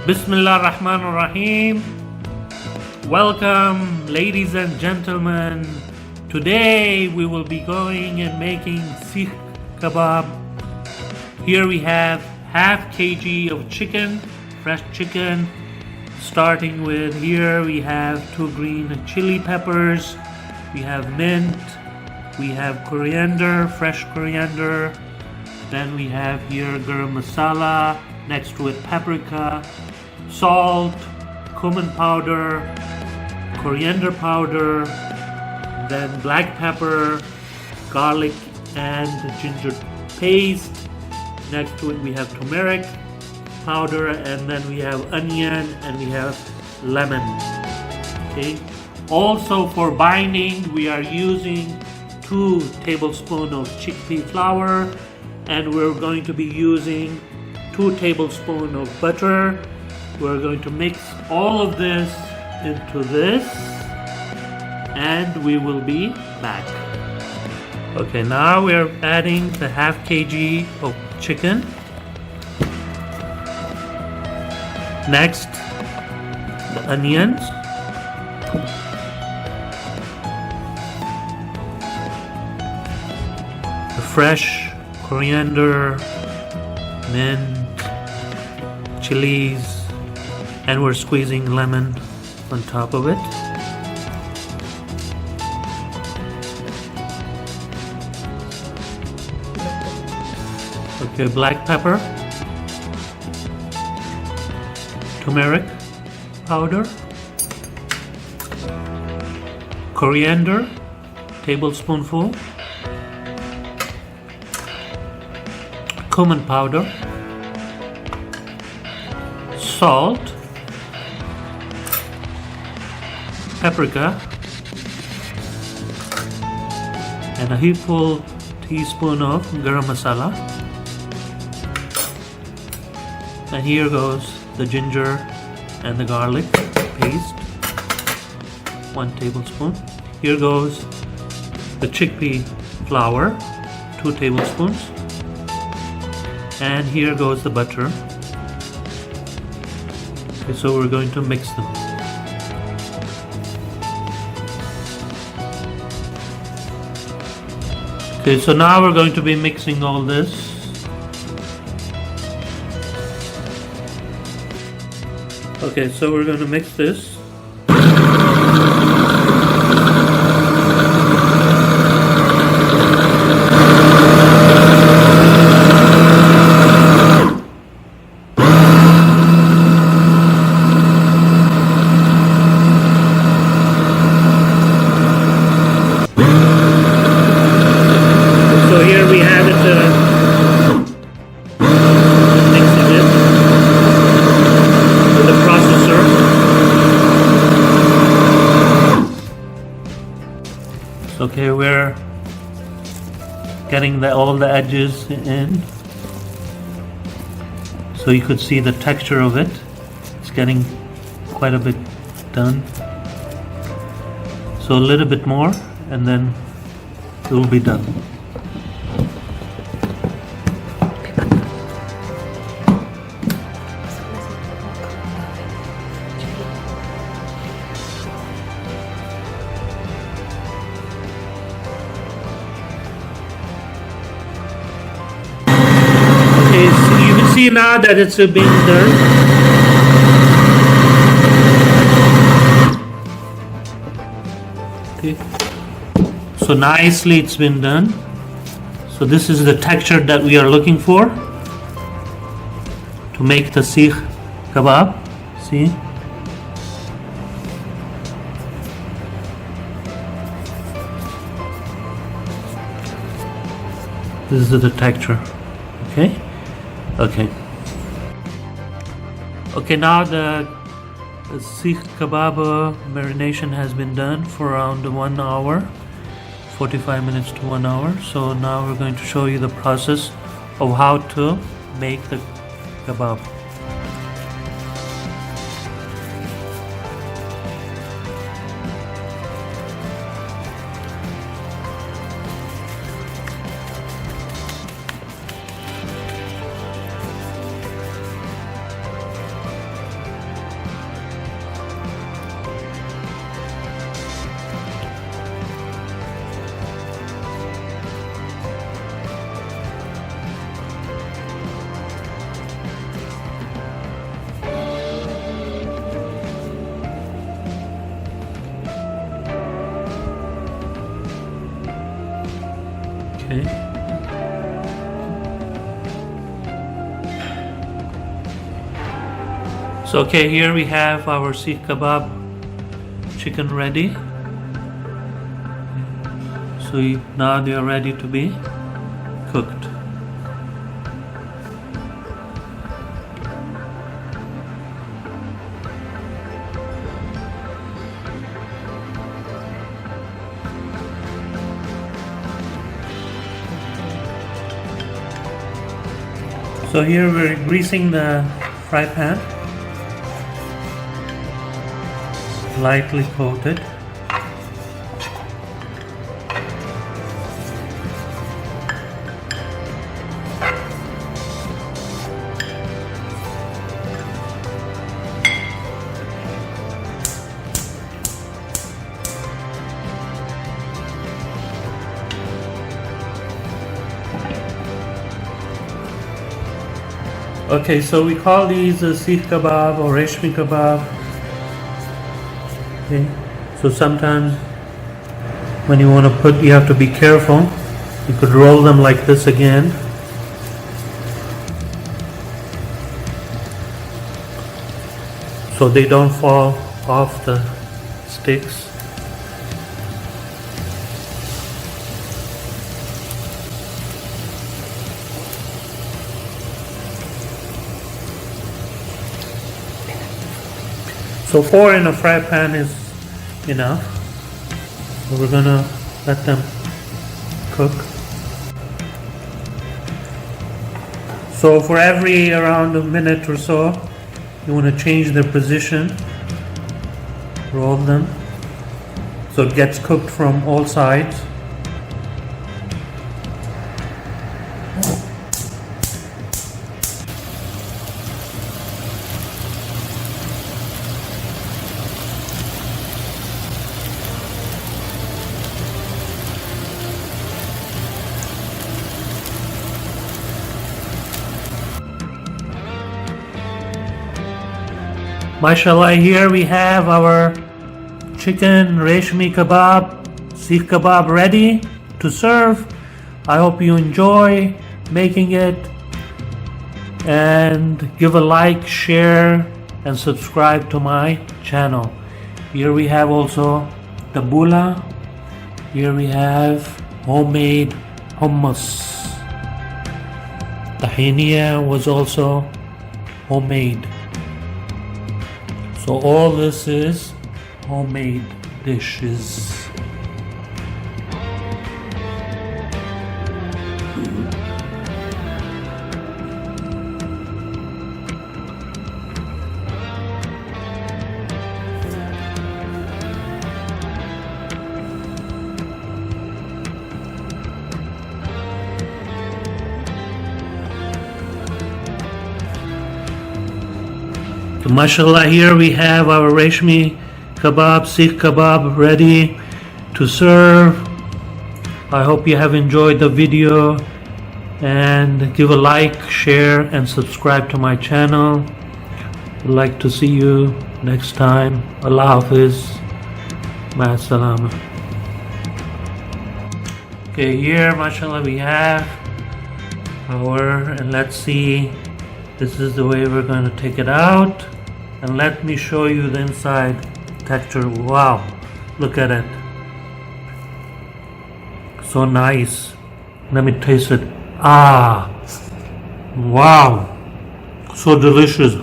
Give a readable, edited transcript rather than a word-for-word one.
Bismillah Rahman Rahim. Welcome, ladies and gentlemen. Today we will be going and making Seekh Kebab. Here we have half kg of chicken, fresh chicken. Starting with here we have 2 green chili peppers, we have mint, we have coriander, fresh coriander. Then we have here garam masala, next to it paprika, salt, cumin powder, coriander powder, then black pepper, garlic and ginger paste. Next to it we have turmeric powder, and then we have onion and we have lemon. Okay. Also for binding we are using 2 tablespoons of chickpea flour, and we're going to be using 2 tablespoons of butter. We're going to mix all of this into this, and we will be back. Okay, now we're adding the half kg of chicken. Next, the onions. The fresh coriander, mint, chilies, and we're squeezing lemon on top of it. Okay, black pepper, turmeric powder, coriander, tablespoonful, cumin powder, salt, paprika, and a heapful teaspoon of garam masala. And here goes the ginger and the garlic paste, 1 tablespoon. Here goes the chickpea flour, 2 tablespoons. And here goes the butter. Okay, so we're going to mix them. Okay, so now we're going to be mixing all this. Okay, so we're going to mix this. So here we have it, mixing it with the processor. Okay, we're getting all the edges in, so you could see the texture of it. It's getting quite a bit done. So a little bit more, and then it will be done. Okay, so you can see now that it's being done. Okay, so nicely it's been done. So this is the texture that we are looking for to make the Seekh Kebab. See? This is the texture. Okay? Okay. Okay, now the Seekh Kebab marination has been done for around 1 hour, 45 minutes to 1 hour. So now we're going to show you the process of how to make the kebab. Okay. So okay, here we have our Seekh Kebab chicken ready. So now they are ready to be cooked. So here we're greasing the fry pan, lightly coated. Okay, so we call these Seekh Kebab or Rashmi Kebab. Okay, so sometimes when you want to put, you have to be careful. You could roll them like this again. So they don't fall off the sticks. So 4 in a fry pan is enough. So we're gonna let them cook. So for every around a minute or so, you want to change their position. Roll them so it gets cooked from all sides. Mashallah, here we have our chicken Rashmi Kebab, Seekh Kebab ready to serve. I hope you enjoy making it, and give a like, share and subscribe to my channel. Here we have also the bula. Here we have homemade hummus. Tahiniya was also homemade. So all this is homemade dishes. So mashallah, here we have our Rashmi Kebab, Seekh Kebab ready to serve. I hope you have enjoyed the video, and give a like, share and subscribe to my channel. I'd like to see you next time. Allah Hafiz. Ma salama. Okay, here mashallah we have our, and let's see, this is the way we're going to take it out. And let me show you the inside texture. Wow, look at it. So nice. Let me taste it. Ah, wow, so delicious.